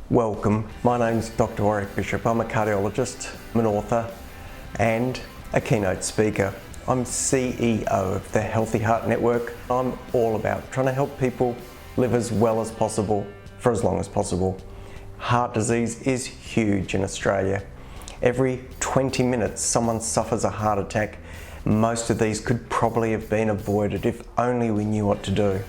Welcome, my name's Doctor Warrick Bishop. I'm a cardiologist, I'm an author and a keynote speaker. I'm CEO of the Healthy Heart Network. I'm all about trying to help people live as well as possible for as long as possible. Heart disease is huge in Australia. Every 20 minutes someone suffers a heart attack. Most of these could probably have been avoided if only we knew what to do.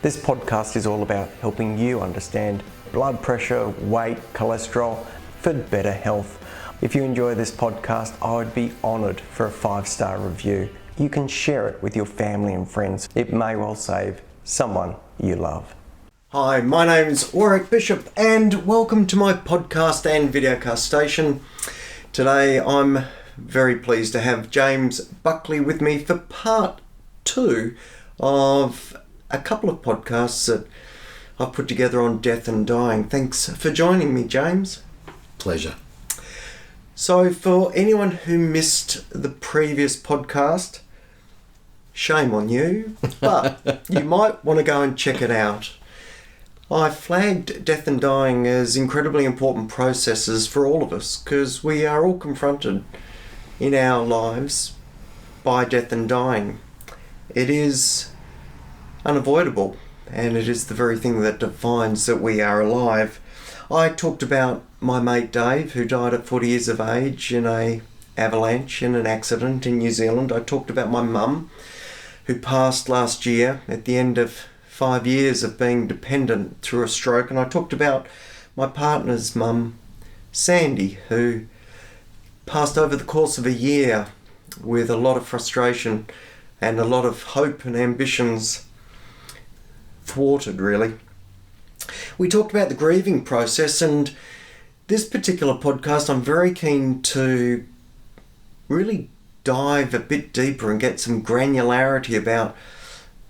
This podcast is all about helping you understand blood pressure, weight, cholesterol for better health. If you enjoy this podcast, I would be honoured for a 5-star review. You can share it with your family and friends. It may well save someone you love. Hi, my name is Warwick Bishop and welcome to my podcast and videocast station. Today I'm very pleased to have James Buckley with me for part 2 of a couple of podcasts that I've put together on death and dying. Thanks for joining me, James. Pleasure. So for anyone who missed the previous podcast, shame on you, but you might want to go and check it out. I flagged death and dying as incredibly important processes for all of us because we are all confronted in our lives by death and dying. It is unavoidable. And it is the very thing that defines that we are alive. I talked about my mate Dave, who died at 40 years of age in an avalanche in an accident in New Zealand. I talked about my mum, who passed last year at the end of 5 years of being dependent through a stroke. And I talked about my partner's mum, Sandy, who passed over the course of a year with a lot of frustration and a lot of hope and ambitions thwarted, really. We talked about the grieving process, and this particular podcast I'm very keen to really dive a bit deeper and get some granularity about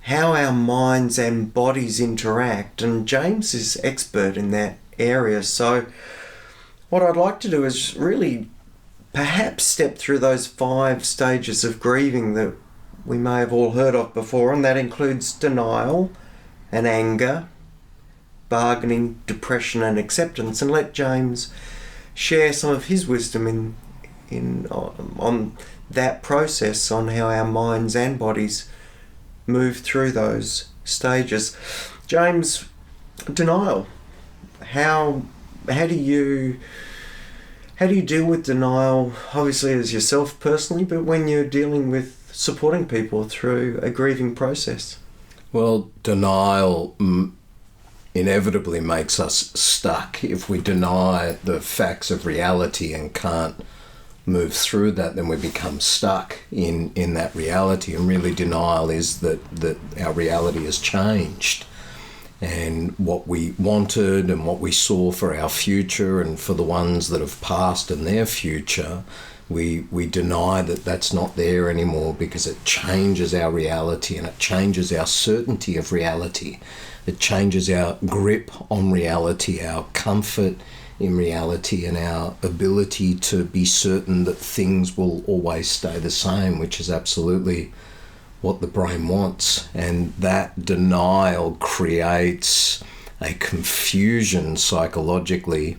how our minds and bodies interact, and James is expert in that area. So what I'd like to do is really perhaps step through those 5 stages of grieving that we may have all heard of before, and that includes denial and anger, bargaining, depression and acceptance, and let James share some of his wisdom on that process, on how our minds and bodies move through those stages. James, denial. How do you deal with denial, obviously as yourself personally, but when you're dealing with supporting people through a grieving process? Well, denial inevitably makes us stuck. If we deny the facts of reality and can't move through that, then we become stuck in that reality. And really denial is that our reality has changed. And what we wanted and what we saw for our future and for the ones that have passed and their future, we deny that that's not there anymore because it changes our reality and it changes our certainty of reality. It changes our grip on reality, our comfort in reality, and our ability to be certain that things will always stay the same, which is absolutely what the brain wants. And that denial creates a confusion psychologically,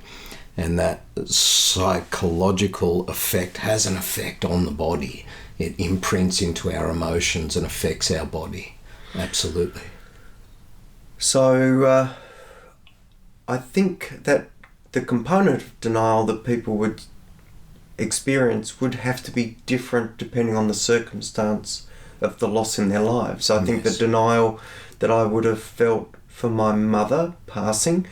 and that psychological effect has an effect on the body. It imprints into our emotions and affects our body. Absolutely. So I think that the component of denial that people would experience would have to be different depending on the circumstance of the loss in their lives. I think the denial that I would have felt for my mother passing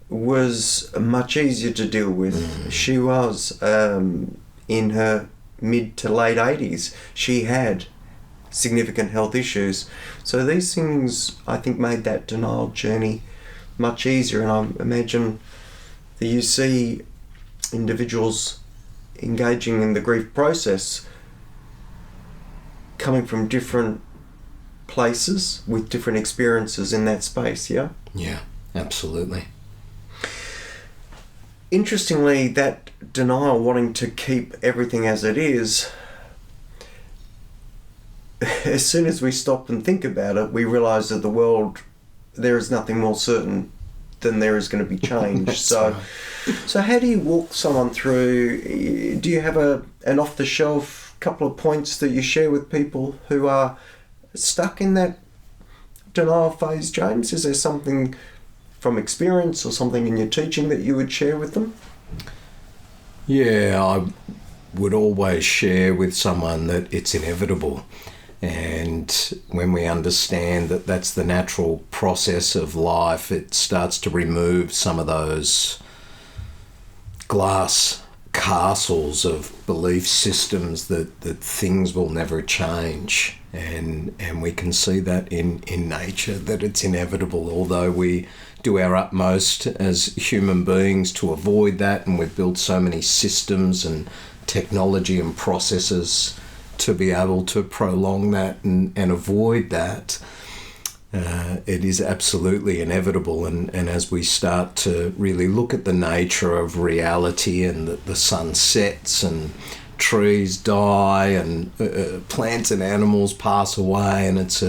was much easier to deal with. She was in her mid to late 80s. She had significant health issues. So these things, I think, made that denial journey much easier. And I imagine that you see individuals engaging in the grief process coming from different places with different experiences in that space, yeah? Yeah, absolutely. Interestingly, that denial, wanting to keep everything as it is, as soon as we stop and think about it, we realise that the world, there is nothing more certain then there is going to be change. So how do you walk someone through? Do you have an off-the-shelf couple of points that you share with people who are stuck in that denial phase, James? Is there something from experience or something in your teaching that you would share with them? Yeah, I would always share with someone that it's inevitable. And when we understand that that's the natural process of life, it starts to remove some of those glass castles of belief systems that things will never change. And we can see that in nature, that it's inevitable, although we do our utmost as human beings to avoid that, and we've built so many systems and technology and processes to be able to prolong that and avoid that. It is absolutely inevitable, and as we start to really look at the nature of reality, and that the sun sets and trees die and plants and animals pass away, and it's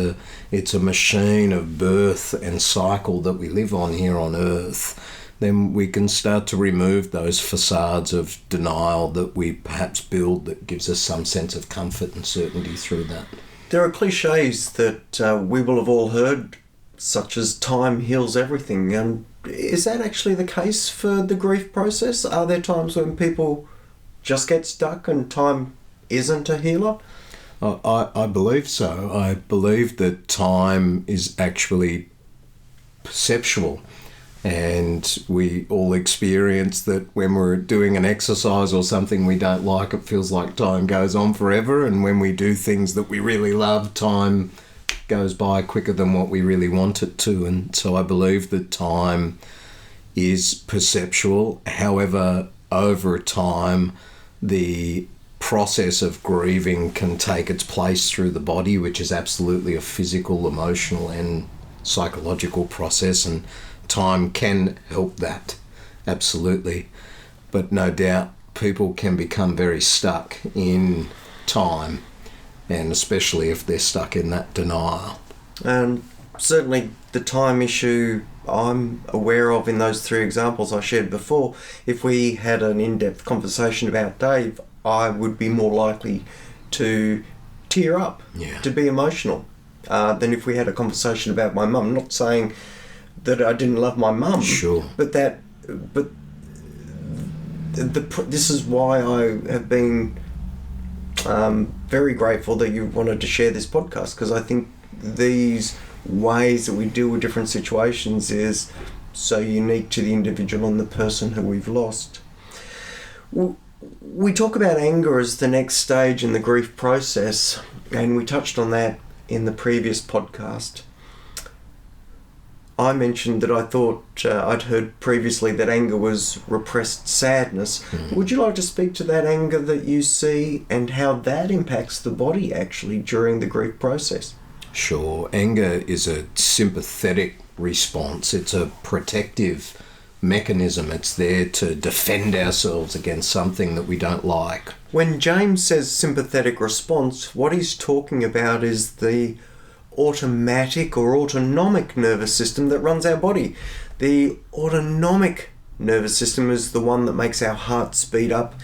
a machine of birth and cycle that we live on here on Earth, then we can start to remove those facades of denial that we perhaps build that gives us some sense of comfort and certainty through that. There are cliches that we will have all heard, such as time heals everything. And is that actually the case for the grief process? Are there times when people just get stuck and time isn't a healer? I believe so. I believe that time is actually perceptual. And we all experience that when we're doing an exercise or something we don't like, it feels like time goes on forever. And when we do things that we really love, time goes by quicker than what we really want it to. And so I believe that time is perceptual. However, over time, the process of grieving can take its place through the body, which is absolutely a physical, emotional and psychological process. And time can help that, absolutely. But no doubt people can become very stuck in time, and especially if they're stuck in that denial. And certainly the time issue I'm aware of in those three examples I shared before. If we had an in-depth conversation about Dave, I would be more likely to tear up, to be emotional, than if we had a conversation about my mum. Not saying that I didn't love my mum, sure, but this is why I have been very grateful that you wanted to share this podcast, because I think these ways that we deal with different situations is so unique to the individual and the person who we've lost. We talk about anger as the next stage in the grief process, and we touched on that in the previous podcast. I mentioned that I thought I'd heard previously that anger was repressed sadness. Would you like to speak to that anger that you see and how that impacts the body actually during the grief process? Sure. Anger is a sympathetic response. It's a protective mechanism. It's there to defend ourselves against something that we don't like. When James says sympathetic response, what he's talking about is the automatic or autonomic nervous system that runs our body. The autonomic nervous system is the one that makes our heart speed up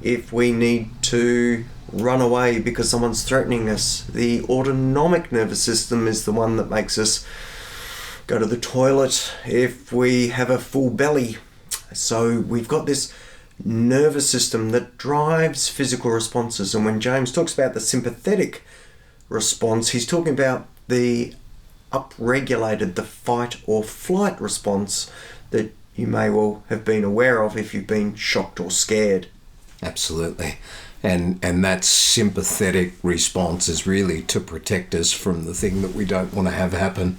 if we need to run away because someone's threatening us. The autonomic nervous system is the one that makes us go to the toilet if we have a full belly. So we've got this nervous system that drives physical responses. And when James talks about the sympathetic response, he's talking about the upregulated, the fight or flight response that you may well have been aware of if you've been shocked or scared. Absolutely. And that sympathetic response is really to protect us from the thing that we don't want to have happen.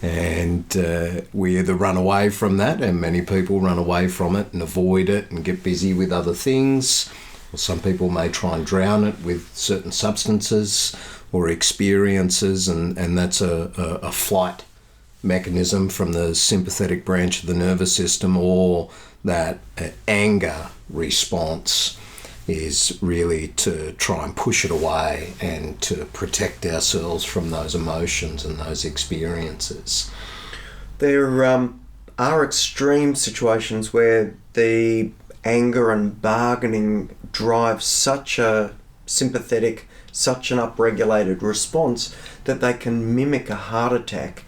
And we either run away from that, and many people run away from it and avoid it and get busy with other things. Or some people may try and drown it with certain substances or experiences, and that's a flight mechanism from the sympathetic branch of the nervous system. Or that anger response is really to try and push it away and to protect ourselves from those emotions and those experiences. There are extreme situations where the anger and bargaining drive such a sympathetic, such an upregulated response that they can mimic a heart attack,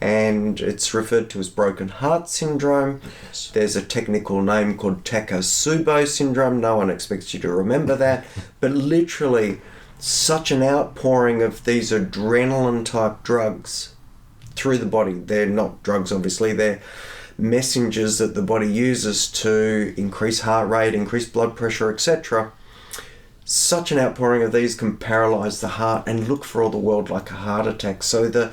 and it's referred to as broken heart syndrome. Yes. There's a technical name called Takotsubo syndrome. No one expects you to remember that, but literally such an outpouring of these adrenaline type drugs through the body. They're not drugs, obviously, they're messengers that the body uses to increase heart rate, increase blood pressure, etc. Such an outpouring of these can paralyze the heart and look for all the world like a heart attack. So the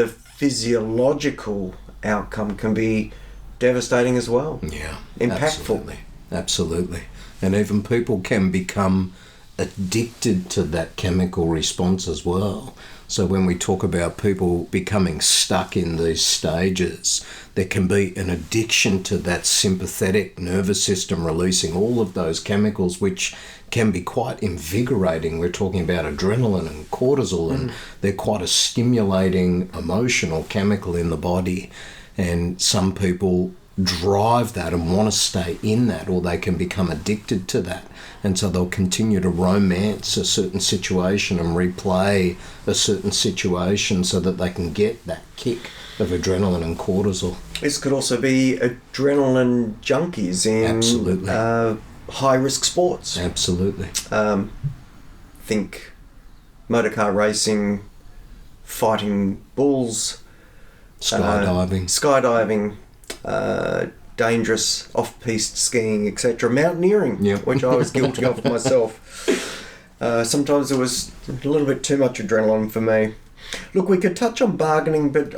physiological outcome can be devastating as well. Yeah, impactful. Absolutely. And even people can become addicted to that chemical response as well. So when we talk about people becoming stuck in these stages, there can be an addiction to that sympathetic nervous system releasing all of those chemicals, which can be quite invigorating. We're talking about adrenaline and cortisol, and they're quite a stimulating emotional chemical in the body. And some people drive that and want to stay in that, or they can become addicted to that. And so they'll continue to romance a certain situation and replay a certain situation so that they can get that kick of adrenaline and cortisol. This could also be adrenaline junkies in high-risk sports. Absolutely. Think motorcar racing, fighting bulls, skydiving, dangerous off-piste skiing, etc. Mountaineering, which I was guilty of myself. Sometimes it was a little bit too much adrenaline for me. Look, we could touch on bargaining, but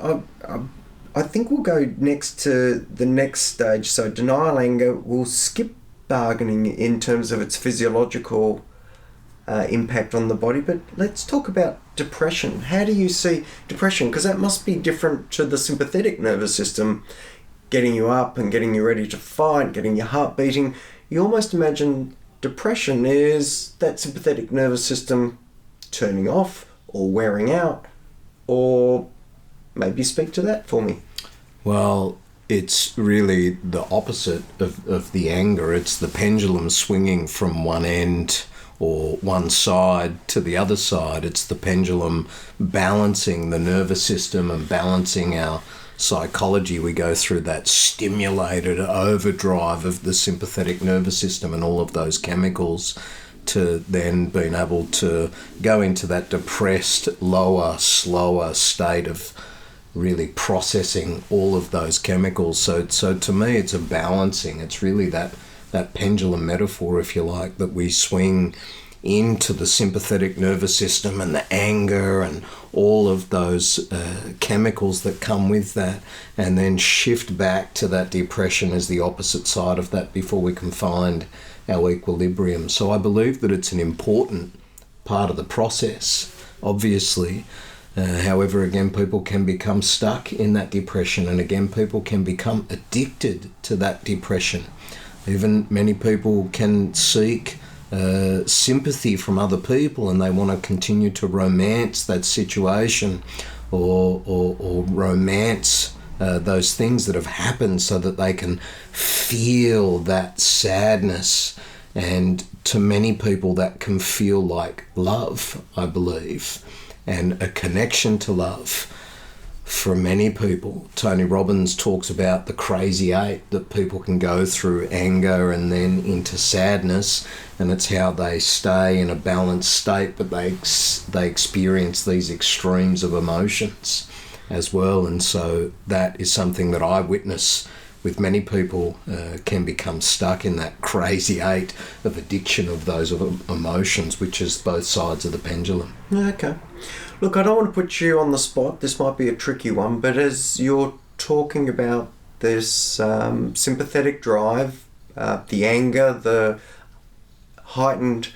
I think we'll go next to the next stage. So denial, anger, we'll skip bargaining in terms of its physiological impact on the body, but let's talk about depression. How do you see depression? Because that must be different to the sympathetic nervous system, getting you up and getting you ready to fight, getting your heart beating. You almost imagine depression is that sympathetic nervous system turning off or wearing out, or maybe speak to that for me. Well, it's really the opposite of the anger. It's the pendulum swinging from one end or one side to the other side. It's the pendulum balancing the nervous system and balancing our psychology. We go through that stimulated overdrive of the sympathetic nervous system and all of those chemicals to then being able to go into that depressed, lower, slower state of really processing all of those chemicals. So to me, it's a balancing. It's really that pendulum metaphor, if you like, that we swing into the sympathetic nervous system and the anger and all of those chemicals that come with that, and then shift back to that depression as the opposite side of that before we can find our equilibrium. So I believe that it's an important part of the process, obviously. However, again, people can become stuck in that depression, and again, people can become addicted to that depression. Even many people can seek sympathy from other people, and they want to continue to romance that situation or romance those things that have happened so that they can feel that sadness. And to many people, that can feel like love, I believe, and a connection to love. For many people, Tony Robbins talks about the crazy eight, that people can go through anger and then into sadness, and it's how they stay in a balanced state, but they experience these extremes of emotions as well. And so that is something that I witness with many people, can become stuck in that crazy eight of addiction of those emotions, which is both sides of the pendulum. Okay. Look, I don't want to put you on the spot. This might be a tricky one, but as you're talking about this sympathetic drive, the anger, the heightened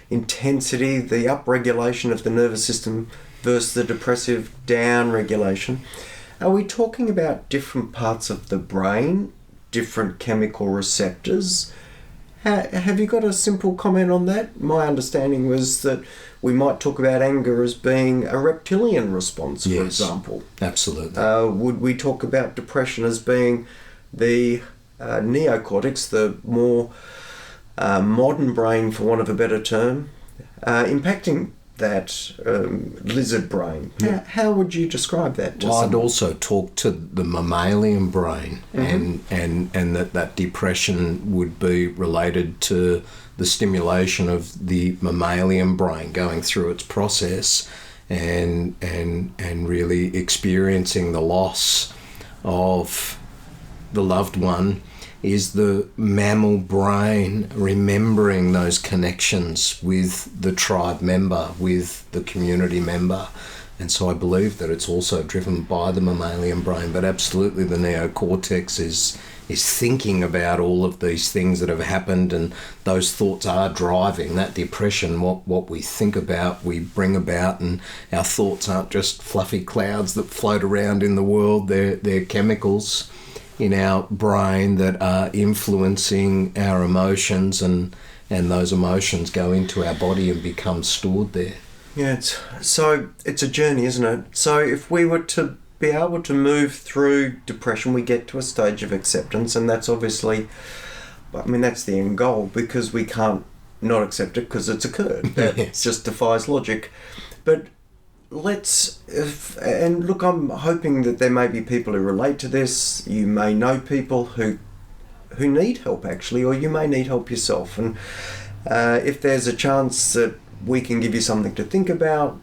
intensity, the upregulation of the nervous system versus the depressive down-regulation, are we talking about different parts of the brain, different chemical receptors? Have you got a simple comment on that? My understanding was that we might talk about anger as being a reptilian response, for example. Absolutely. Would we talk about depression as being the neocortex, the more modern brain, for want of a better term, impacting that lizard brain. Yeah. How would you describe that? Well, I'd also talk to the mammalian brain, and that depression would be related to the stimulation of the mammalian brain going through its process and really experiencing the loss of the loved one. Is the mammal brain remembering those connections with the tribe member, with the community member. And so I believe that it's also driven by the mammalian brain, but absolutely the neocortex is thinking about all of these things that have happened, and those thoughts are driving that depression. What we think about, we bring about, and our thoughts aren't just fluffy clouds that float around in the world. They're chemicals in our brain that are influencing our emotions, and those emotions go into our body and become stored there. Yeah, it's a journey, isn't it? So if we were to be able to move through depression, we get to a stage of acceptance, and that's obviously, that's the end goal, because we can't not accept it because it's occurred. That Yes. just defies logic. But and look, I'm hoping that there may be people who relate to this. You may know people who need help, actually, or you may need help yourself. And if there's a chance that we can give you something to think about,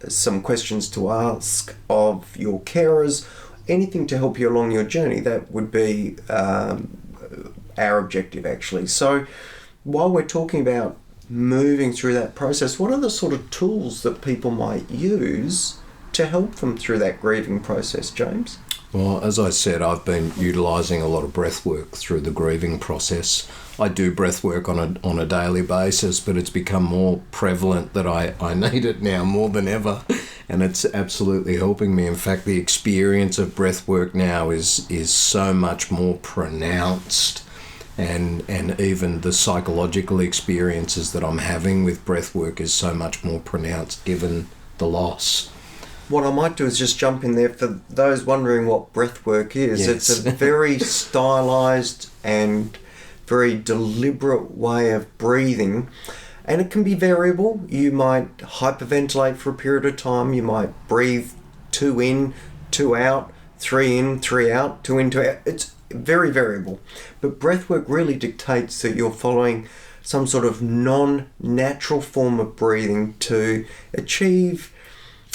some questions to ask of your carers, anything to help you along your journey, that would be our objective, actually. So while we're talking about moving through that process, what are the sort of tools that people might use to help them through that grieving process, James? Well, as I said, I've been utilising a lot of breath work through the grieving process. I do breath work on a daily basis, but it's become more prevalent that I need it now more than ever, and it's absolutely helping me. In fact, the experience of breath work now is so much more pronounced, and even the psychological experiences that I'm having with breath work is so much more pronounced given the loss. What I might do is just jump in there for those wondering what breath work is. Yes. It's a very stylised and very deliberate way of breathing, and it can be variable. You might hyperventilate for a period of time. You might breathe 2 in, 2 out, 3 in, 3 out, 2 in, 2 out. It's very variable. But breathwork really dictates that you're following some sort of non-natural form of breathing to achieve,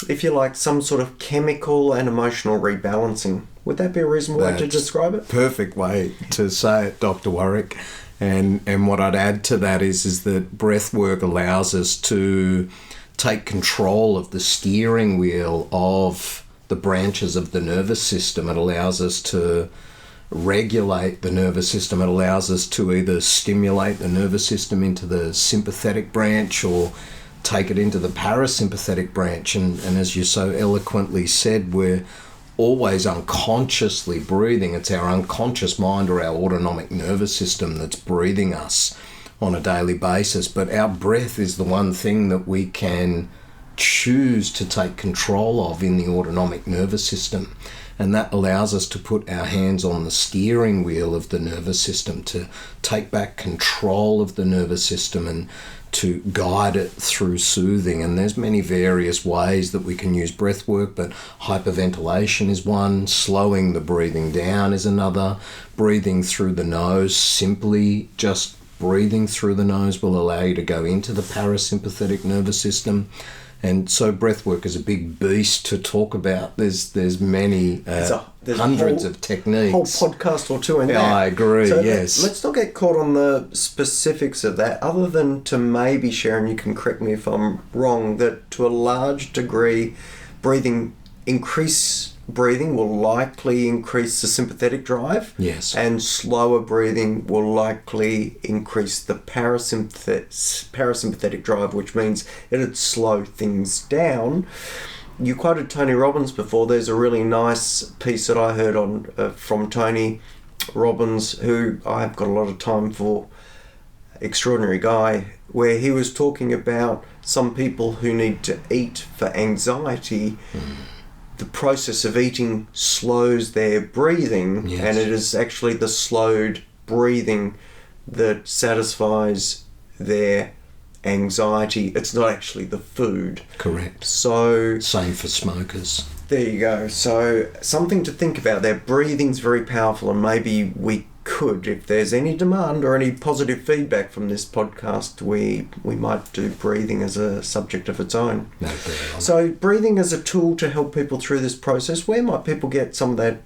if you like, some sort of chemical and emotional rebalancing. Would that be a reasonable way to describe it? Perfect way to say it, Dr. Warrick. And what I'd add to that is that breath work allows us to take control of the steering wheel of the branches of the nervous system. It allows us to regulate the nervous system. It allows us to either stimulate the nervous system into the sympathetic branch or take it into the parasympathetic branch. And as you so eloquently said, we're always unconsciously breathing. It's our unconscious mind or our autonomic nervous system that's breathing us on a daily basis. But our breath is the one thing that we can choose to take control of in the autonomic nervous system. And that allows us to put our hands on the steering wheel of the nervous system, to take back control of the nervous system and to guide it through soothing. And there's many various ways that we can use breath work, but hyperventilation is one, slowing the breathing down is another, breathing through the nose, simply just breathing through the nose will allow you to go into the parasympathetic nervous system. And so breath work is a big beast to talk about. There's many there's hundreds of techniques. Whole podcast or two in there. I agree, so yes. Let's not get caught on the specifics of that, other than to maybe share, and you can correct me if I'm wrong, that to a large degree, increased breathing will likely increase the sympathetic drive. Yes. And slower breathing will likely increase the parasympathetic drive, which means it'd slow things down. You quoted Tony Robbins before. There's a really nice piece that I heard on from Tony Robbins, who I've got a lot of time for, extraordinary guy, where he was talking about some people who need to eat for anxiety the process of eating slows their breathing, Yes. and it is actually the slowed breathing that satisfies their anxiety. It's not actually the food. Correct. So Same for smokers. there you go. So something to think about there. Breathing's very powerful, and maybe we could, if there's any demand or any positive feedback from this podcast, we might do breathing as a subject of its own. No doubt. So breathing as a tool to help people through this process, where might people get some of that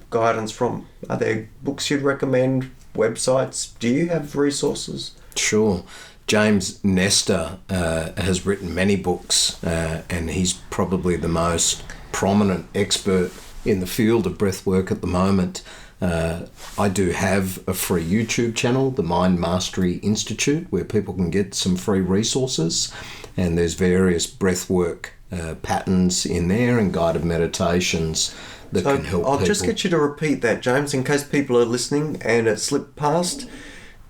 guidance from? Are there books you'd recommend, websites? Do you have resources? Sure. James Nestor has written many books, and he's probably the most prominent expert in the field of breathwork at the moment. I do have a free YouTube channel, the Mind Mastery Institute, where people can get some free resources, and there's various breathwork patterns in there and guided meditations that can help I'll people. just get you to repeat that, James, in case people are listening and it slipped past.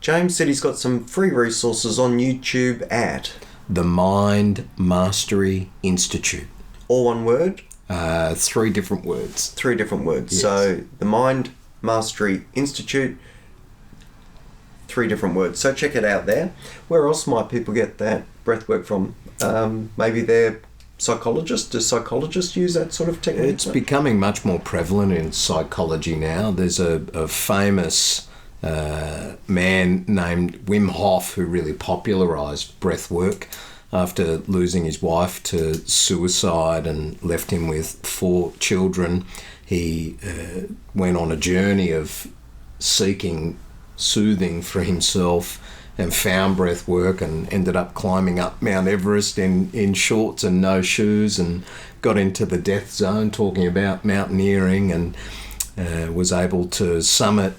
James said he's got some free resources on YouTube at... The Mind Mastery Institute. All one word? 3 different words. 3 different words. Yes. So the Mind Mastery Institute, 3 different words. So check it out there. Where else might people get that breathwork from? Maybe they're psychologists. Do psychologists use that sort of technique? It's becoming much more prevalent in psychology now. There's a famous man named Wim Hof who really popularised breathwork after losing his wife to suicide and left him with 4 children. He went on a journey of seeking soothing for himself and found breath work and ended up climbing up Mount Everest in shorts and no shoes, and got into the death zone talking about mountaineering, and was able to summit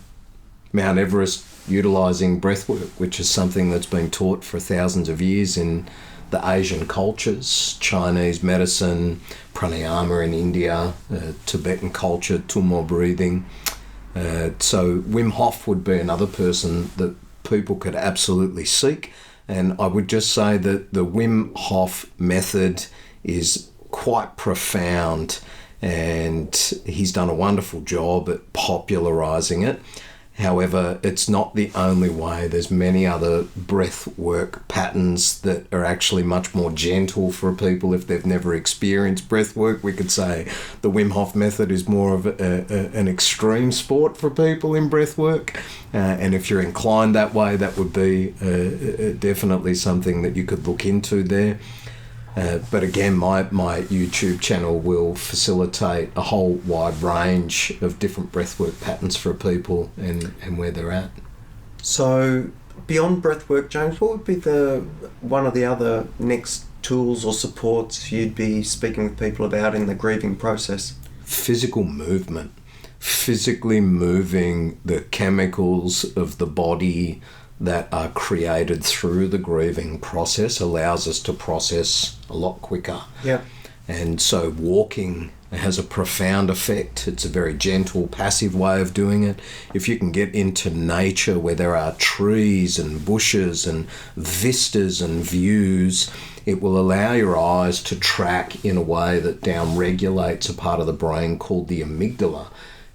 Mount Everest utilising breath work, which is something that's been taught for thousands of years in the Asian cultures, Chinese medicine, pranayama in India, Tibetan culture, tummo breathing. So Wim Hof would be another person that people could absolutely seek. And I would just say that the Wim Hof method is quite profound, and he's done a wonderful job at popularising it. However, it's not the only way. There's many other breath work patterns that are actually much more gentle for people if they've never experienced breath work. We could say the Wim Hof method is more of an extreme sport for people in breath work. And if you're inclined that way, that would be definitely something that you could look into there. But again, my YouTube channel will facilitate a whole wide range of different breathwork patterns for people and where they're at. So beyond breathwork, James, what would be one of the other next tools or supports you'd be speaking with people about in the grieving process? Physical movement. Physically moving the chemicals of the body that are created through the grieving process allows us to process a lot quicker. Yeah. And so walking has a profound effect. It's a very gentle, passive way of doing it. If you can get into nature where there are trees and bushes and vistas and views, it will allow your eyes to track in a way that down-regulates a part of the brain called the amygdala,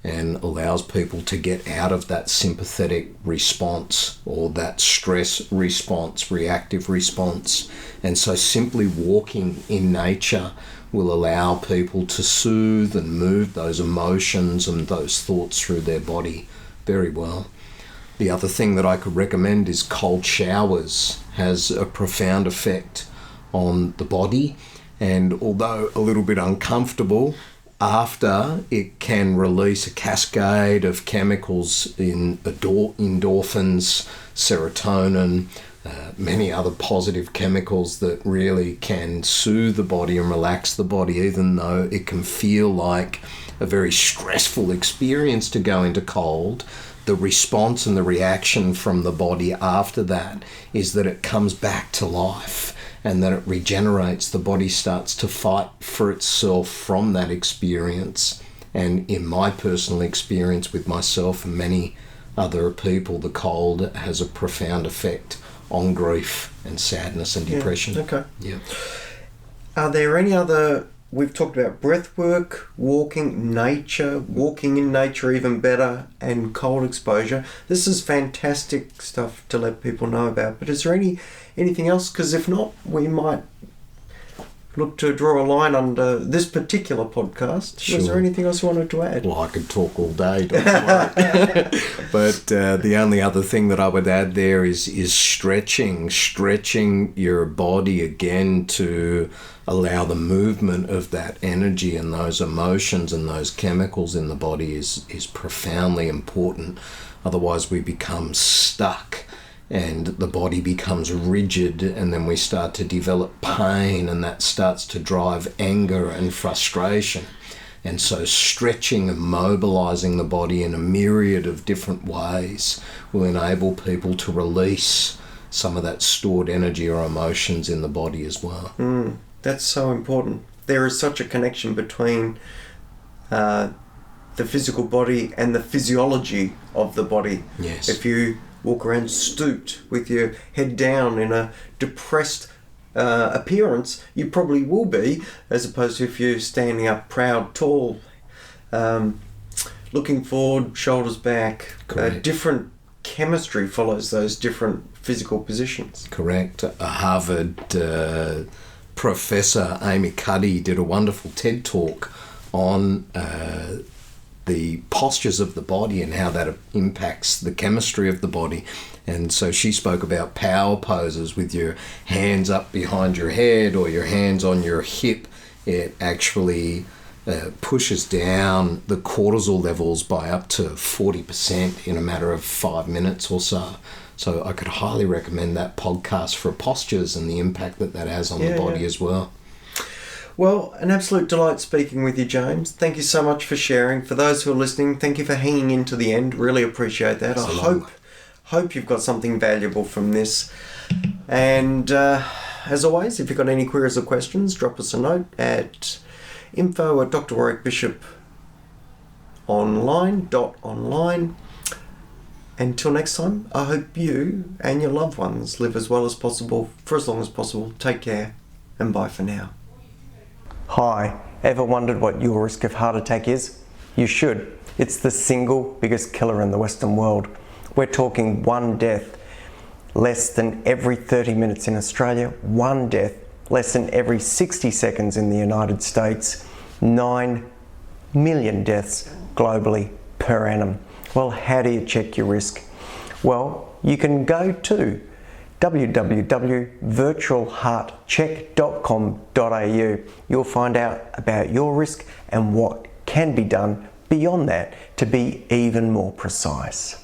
and allows people to get out of that sympathetic response or that stress response, reactive response. And so simply walking in nature will allow people to soothe and move those emotions and those thoughts through their body very well. The other thing that I could recommend is cold showers. Has a profound effect on the body, and although a little bit uncomfortable, after it can release a cascade of chemicals in endorphins, serotonin, many other positive chemicals that really can soothe the body and relax the body, even though it can feel like a very stressful experience to go into cold. The response and the reaction from the body after that is that it comes back to life, and that it regenerates. The body starts to fight for itself from that experience. And in my personal experience with myself and many other people, the cold has a profound effect on grief and sadness and depression. Okay. Yeah. Are there any other we've talked about breath work, walking in nature even better, and cold exposure. This is fantastic stuff to let people know about. But is there anything else? Because if not, we might look to draw a line under this particular podcast. Sure. Was there anything else you wanted to add? Well, I could talk all day, Dr. Warrick. But the only other thing that I would add there is stretching your body again to allow the movement of that energy and those emotions and those chemicals in the body is profoundly important. Otherwise we become stuck and the body becomes rigid, and then we start to develop pain, and that starts to drive anger and frustration. And so stretching and mobilizing the body in a myriad of different ways will enable people to release some of that stored energy or emotions in the body as well. That's so important. There is such a connection between the physical body and the physiology of the body. Yes. If you walk around stooped with your head down in a depressed appearance, you probably will be, as opposed to if you're standing up proud, tall, looking forward, shoulders back. Different chemistry follows those different physical positions. Correct. A Harvard Professor Amy Cuddy did a wonderful TED talk on the postures of the body and how that impacts the chemistry of the body. And so she spoke about power poses with your hands up behind your head or your hands on your hip. It actually pushes down the cortisol levels by up to 40% in a matter of 5 minutes or so. So I could highly recommend that podcast for postures and the impact that has on the body as well. Well, an absolute delight speaking with you, James. Thank you so much for sharing. For those who are listening, thank you for hanging in to the end. Really appreciate that. I hope you've got something valuable from this. And as always, if you've got any queries or questions, drop us a note at info@Doctor Warrick Bishop online. Until next time, I hope you and your loved ones live as well as possible for as long as possible. Take care, and bye for now. Hi, ever wondered what your risk of heart attack is? You should. It's the single biggest killer in the Western world. We're talking one death less than every 30 minutes in Australia, one death less than every 60 seconds in the United States, 9 million deaths globally per annum. Well, how do you check your risk? Well, you can go to www.virtualheartcheck.com.au. You'll find out about your risk and what can be done beyond that to be even more precise.